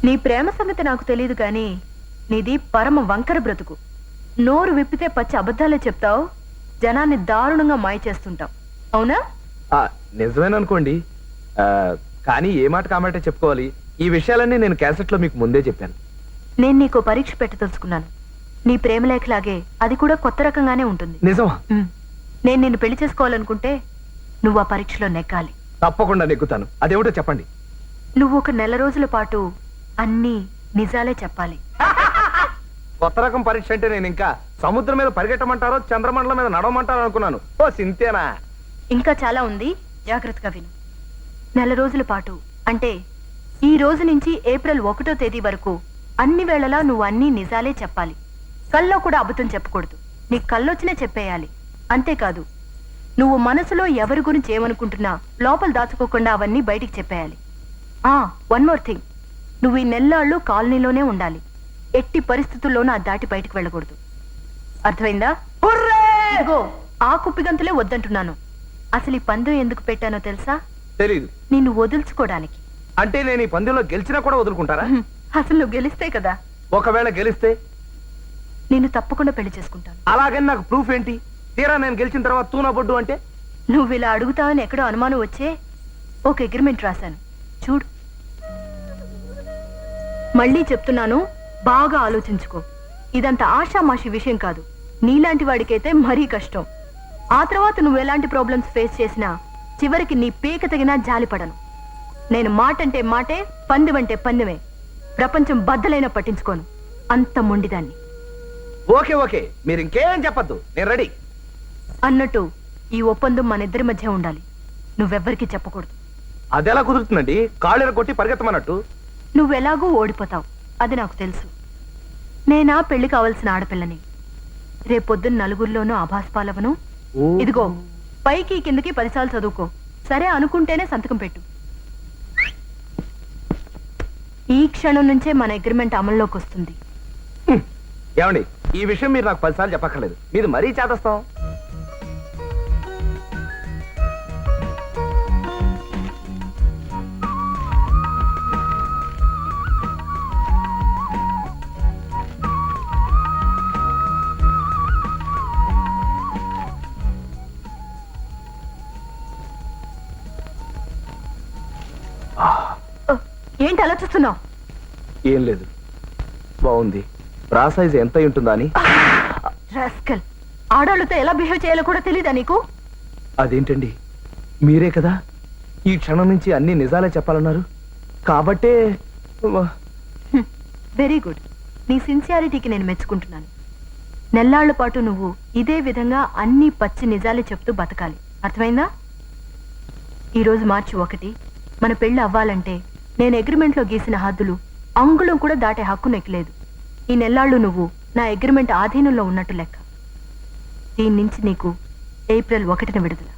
నీ ప్రేమ సంగతి నాకు తెలియదు కానీ నీది పరమ వంకర బ్రతుకు. నోరు విప్పితే పచ్చి అబద్ధాలే చెప్తావు, జనాన్ని దారుణంగా మాయ చేస్తుంటావు. అవునా? నిజమేననుకోండి, కానీ ఏ మాట కామాటే చెప్పుకోవాలి. ఈ విషయాలన్నీ నేను క్యాసెట్లో మీకు ముందే చెప్పాను. నేను నీకు పరీక్ష పెట్టి తెలుసుకున్నాను. నీ ప్రేమలేఖలాగే అది కూడా కొత్త రకంగానే ఉంటుంది. నిజమా? నేను నిన్ను పెళ్లి చేసుకోవాలనుకుంటే నువ్వు ఆ పరీక్షలో నెగ్గాలి. తప్పకుండా నెగ్గుతాను. అదేమిటో చెప్పండి. నువ్వు ఒక నెల రోజుల పాటు అన్నీ నిజాలే చెప్పాలి. కొత్త రకం పరీక్ష అంటే నేను ఇంకా సముద్రం మీద పరిగెట్టమంటారో చంద్రమండలం మీద నడవమంటారో అనుకున్నాను. ఓ సింతేనా? ఇంకా చాలా ఉంది, జాగ్రత్తగా విను. నెల రోజుల పాటు అంటే ఈ రోజు నుంచి ఏప్రిల్ 1వ తేదీ వరకు అన్ని వేళలా నువ్వు అన్ని నిజాలే చెప్పాలి. కల్లో కూడా అబద్ధం చెప్పకూడదు. నీకు కళ్ళొచ్చినా చెప్పేయాలి. అంతేకాదు, నువ్వు మనసులో ఎవరి గురించి ఏమనుకుంటున్నా లోపల దాచుకోకుండా అవన్నీ బయటికి చెప్పేయాలి. వన్ మోర్ థింగ్, నువ్వు ఈ నెల్లాళ్ళు కాలనీలోనే ఉండాలి. ఎట్టి పరిస్థితుల్లోనూ అది దాటి బయటికి వెళ్ళకూడదు. అర్థమైందా? ఇదిగో ఆ కుప్పిగంతులే వద్దంటున్నాను. అసలు ఈ పందెం ఎందుకు పెట్టానో తెలుసా? తెలీదు. నిన్ను వదులుచుకోవడానికి. అంటే నేను ఈ పందెంలో గెలిచినా కూడా వదులుకుంటారా? అసలు నువ్వు గెలిస్తే కదా. ఒకవేళ గెలిస్తే నిన్ను తప్పకుండా పెళ్లి చేసుకుంటాను. అలాగని నాకు ప్రూఫ్ ఏంటి? తీరా నేను గెలిచిన తర్వాత తూనా బొడ్డు అంటే? నువ్వు ఇలా అడుగుతావని ఎక్కడో అనుమానం వచ్చే ఒక అగ్రిమెంట్ రాశాను, చూడు. మళ్ళీ చెప్తున్నాను, బాగా ఆలోచించుకో. ఇదంతా ఆషామాషి విషయం కాదు. నీలాంటి వాడికైతే మరీ కష్టం. ఆ తర్వాత నువ్వు ఎలాంటి ప్రాబ్లమ్స్ ఫేస్ చేసినా చివరికి నీ పీక తగినా జాలిపడను. నేను మాటంటే మాటే, పందెమంటే పందెమే. ప్రపంచం బద్దలైనా పట్టించుకోను. అంత మొండిదాన్ని. ఓకే ఓకే, మీరు ఇంకేం చెప్పద్దు, నేను రెడీ. అన్నట్టు ఈ ఒప్పందం మన ఇద్దరి మధ్య ఉండాలి. నువ్వెవ్వరికీ చెప్పకూడదు. అదెలా కుదురుతుందండి? కాళ్ళెర కొట్టి పరిగెత్తమన్నట్టు. నువ్వెలాగూ ఓడిపోతావు, అది నాకు తెలుసు. నేనా పెళ్లి కావలసిన ఆడపిల్లని. రేపొద్దున నలుగురిలోనూ ఆభాస్పాలవను. ఇదిగో పైకి కిందకి 10 సార్లు చదువుకో. సరే అనుకుంటేనే సంతకం పెట్టు. ఈ క్షణం నుంచే మన అగ్రిమెంట్ అమల్లోకి వస్తుంది. ఏమండి, ఈ విషయం మీరు నాకు 10 సార్లు చెప్పక్కర్లేదు. మీరు మరీ చేతస్తాం. ఏంటి అలా చూస్తున్నావు? ఏం లేదు, బాగుంది. బ్రా సైజ్ ఎంత ఉంటుందా అని. రాస్కల్, ఆడవాళ్ళతో ఎలా బిహేవ్ చేయాలో కూడా తెలీదా నీకు? అదేంటండి, మీరే కదా ఈ క్షణం నుంచి అన్ని నిజాలే చెప్పాలన్నారు. కాబట్టే. Very good. నీ సిన్సియారిటీకి నేను మెచ్చుకుంటున్నాను. నెల్లాళ్ల పాటు నువ్వు ఇదే విధంగా అన్ని పచ్చి నిజాలే చెప్తూ బతకాలి. అర్థమైందా? ఈరోజు మార్చి 1 మన పెళ్లి అవ్వాలంటే నేను అగ్రిమెంట్లో గీసిన హద్దులు అంగుళం కూడా దాటే హక్కు నీకు లేదు. ఈ నెల్లాళ్ళు నువ్వు నా అగ్రిమెంట్ ఆధీనంలో ఉన్నట్టు లెక్క. దీని నుంచి నీకు ఏప్రిల్ 1న విడుదల.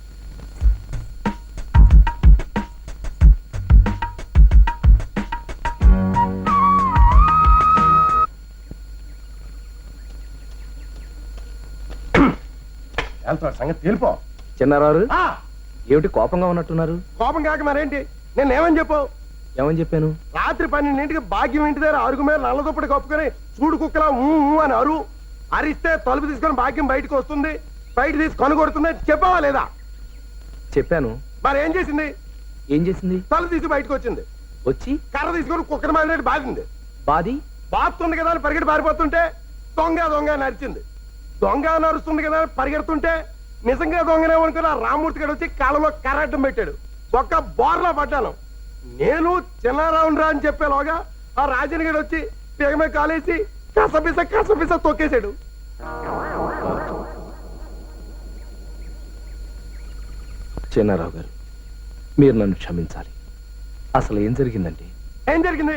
సంగతి తెలిపో. చిన్నారారు, ఏమిటి కోపంగా ఉన్నట్టున్నారు? కోపం కాక మరేంటి? నేను ఏమని చెప్పు? ఏమని చెప్పాను? రాత్రి 12ంటికి భాగ్యం ఇంటి దగ్గర అరుగు మీద నల్లదుప్పటి కప్పుకొని చూడు కుక్కలా అని అరిస్తే తలుపు తీసుకొని భాగ్యం బయటకు వస్తుంది, బయట తీసి కొనుగొడుతుంది. చెప్పావా లేదా? చెప్పాను. మరి ఏం చేసింది? ఏం చేసింది? తలుపు తీసి బయటకు వచ్చింది. వచ్చి కర్ర తీసుకొని కుక్కని మాదిరి బాధింది. బాతుంది కదా అని పరిగెట్టి పారిపోతుంటే దొంగ దొంగ నరిచింది. దొంగ నరుస్తుంది కదా అని పరిగెడుతుంటే నిజంగా దొంగనేమనుకుని ఆ రామూర్తి గడు వచ్చి కాలంలో కరాటం పెట్టాడు. ఒక్క బోర్లా పడ్డాను. నేను చిన్నారావును రా అని చెప్పేలోగా ఆ రాజన్ గడు వచ్చి పేగమే కాలేసి కసపిస తొక్కేశాడు. చిన్నారావు గారు, మీరు నన్ను క్షమించాలి. అసలు ఏం జరిగిందండి? ఏం జరిగింది?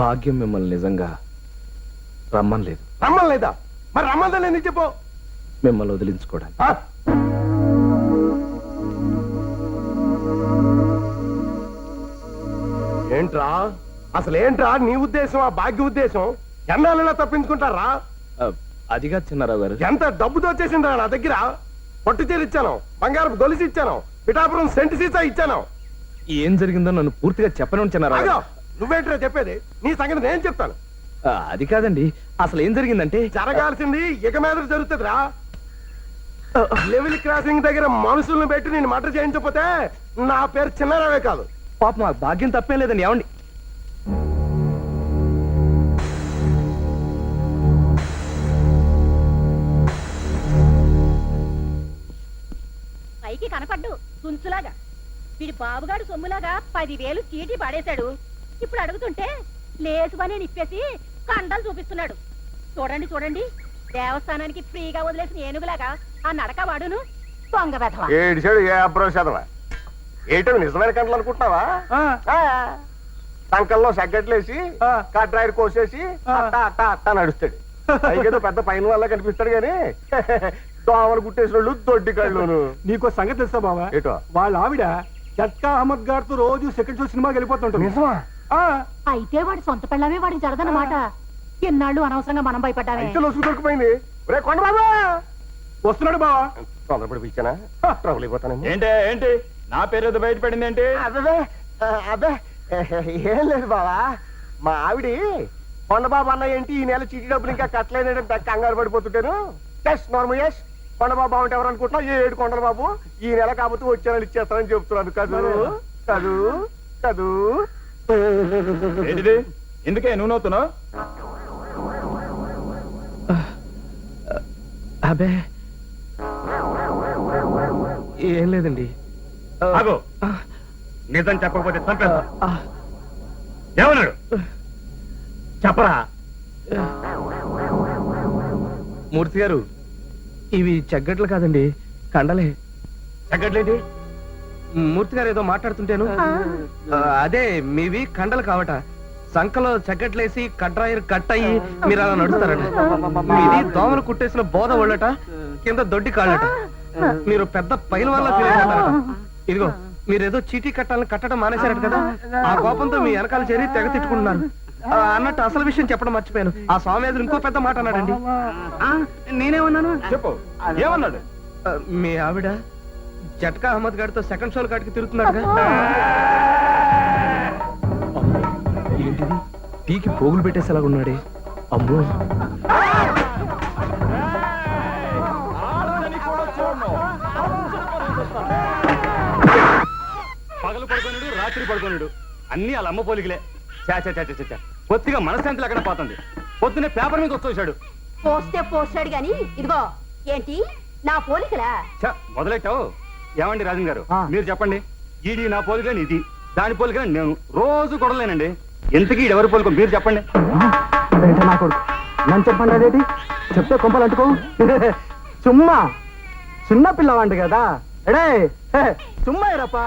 భాగ్యం మిమ్మల్ని నిజంగా రమ్మనలేదు. రమ్మలేదా? మరి రమ్మందని ఎందుకు చెప్పు? మిమ్మల్ని వదిలించుకోవడానికి. ఏంట్రా అసలు ఏంట్రా నీ ఉద్దేశం? ఆ భాగ్య ఉద్దేశం ఎన్నాళ్ళలా తప్పించుకుంటారా? అదిగా చిన్నారావు గారు, ఎంత డబ్బుతో వచ్చేసిందిరా నా దగ్గర. పట్టు చీర ఇచ్చాను, బంగారపు గొలుసు ఇచ్చాను, పిఠాపురం సెంటు సీసా ఇచ్చాను. ఏం జరిగిందో నన్ను పూర్తిగా చెప్పను చిన్నారావు. నువ్వేంట్రా చెప్పేది? నీ సంగతి నేను చెప్తాను. అది కాదండి, అసలు ఏం జరిగిందంటే జరగాల్సింది ఇక మీద జరుగుతుందిరా. లెవెల్ క్రాసింగ్ దగ్గర మనుషుల్ని పెట్టి నేను మటర్ చేయించకపోతే నా పేరు చిన్నారావే కాదు. పాప మా భాగ్యం తప్పేం లేదండి. ఏమండి పైకి కనపడ్డు తుంచులాగా. వీడి బాబుగాడు సొమ్ములాగా 10,000 చీటీ పడేశాడు. ఇప్పుడు అడుగుతుంటే లేసు పని నిప్పేసి కండలు చూపిస్తున్నాడు. చూడండి చూడండి, దేవస్థానానికి ఫ్రీగా వదిలేసిన ఏనుగులాగా ఆ నడక వాడును. దొంగ వెధవ. ఏడిచాడు ఏ అబ్రోషదవా? ఏటో నిజమైన కంటలు అనుకుంటున్నావా? సంకల్లో సగ్గట్లేసి కట్రాయిలు కోసేసి అట్టా అట్టా అట్టా నడుస్తాడు. పైకేదో పెద్ద పైన వల్ల కనిపిస్తాడు గాని దోమలు గుట్టేసిన వాళ్ళు దొడ్డి కళ్ళును. నీకో సంగతి తెలుసా బావా? ఏటో? వాళ్ళ ఆవిడ జట్కా అహ్మద్ గారితో రోజు సెకండ్ షో సినిమాకి వెళ్ళిపోతుంటాడు. నిజమా? అయితే వాడి సొంత పెళ్ళమే వాడికి జరదన్నమాట. ఎన్నాళ్ళు అనవసరంగా మనం భయపడ్డామే. అయితే లొసుగు దొరికిపోయింది. ఒరే కొండబాబా, వస్తున్నాడు బావా. తొందరపడి పిలిచానా? ట్రబుల్ అయిపోతానండి. ఏంటి నా పేరు ఏదో బయటపడింది ఏంటి? అబ్బే అబ్బే ఏం లేదు బావా. మా ఆవిడి కొండబాబు అన్న ఏంటి ఈ నెల చీటీ డబ్బులు ఇంకా కట్టలేదంటే కంగారు పడిపోతుంటాను. నోర్మల్ కొండబాబు అంటే ఎవరు అనుకుంటున్నా? ఏడు కొండల బాబు ఈ నెల కాకపోతే వచ్చే నెల ఇచ్చేస్తానని చెప్తున్నాను. కదూ కదూ కదూ. ఏంటిది? ఎందుకే నువ్వు నవ్వుతున్నావు? అబే ఏం లేదండి. ఆగు. నిజం చెప్పకపోతే చంపేస్తా. ఏమన్నాడు చెప్పరా? మూర్తి గారు, ఇవి చెగ్గట్లు కాదండి, కండలే. తగ్గట్లేంటి? మూర్తి గారు ఏదో మాట్లాడుతుంటాను. అదే మీవి కండలు కావట. సంకలో చెగ్గట్లేసి కట్రాయిరు కట్ అయ్యి మీరు అలా నడుస్తారట. మీది దోమలు కుట్టేసిన బోధ ఒళ్ళట, కింద దొడ్డి కాళ్ళట. మీరు పెద్ద పైల వల్ల ఫీల్ అవుతారట. ఇదిగో మీరేదో చీటీ కట్టాలని కట్టడం మానేశారట కదా, ఆ కోపంతో మీ వెనకాల చేరి తెగ తిట్టుకుంటున్నారు. అన్నట్టు అసలు విషయం చెప్పడం మర్చిపోయాను. ఆ స్వామి ఇంకో పెద్ద మాట అన్నాడండి. నేనేమన్నాను చెప్పు, ఏమన్నాడు? మీ ఆవిడ జట్కా అహ్మద్ గారితో సెకండ్ షోల కాడికి తిరుగుతున్నాడు. ఏంటిది, టీకి పోగులు పెట్టేసేలాగా ఉన్నాడే. అమ్మో, పగలు పడుకోనుడు, రాత్రి పడుకోనుడు, అన్ని వాళ్ళ అమ్మ పోలికలే. చా కొద్దిగా మనశ్శాంతి లేకుండా పోతుంది. పొద్దునే పేపర్ మీద వచ్చేసాడు. పోస్తాడు గాని ఇదిగో ఏంటి నా పోలికలా? మొదలెట్టావు. ఏమండి రాజన్ గారు, మీరు చెప్పండి. ఈడి నా పోలికని ఇది, దాని పోలికని నేను. రోజు గొడవలేనండి. ఎంతకీ ఎవరి పోలిక మీరు చెప్పండి. నా కొడుకు నన్ను చెప్పండి. అదేంటి చెప్తే కొంపలు అంటుకో. చుమ్మా చిన్న పిల్లవాంటి కదా. ఎడే చుమ్మా ఎరప్ప.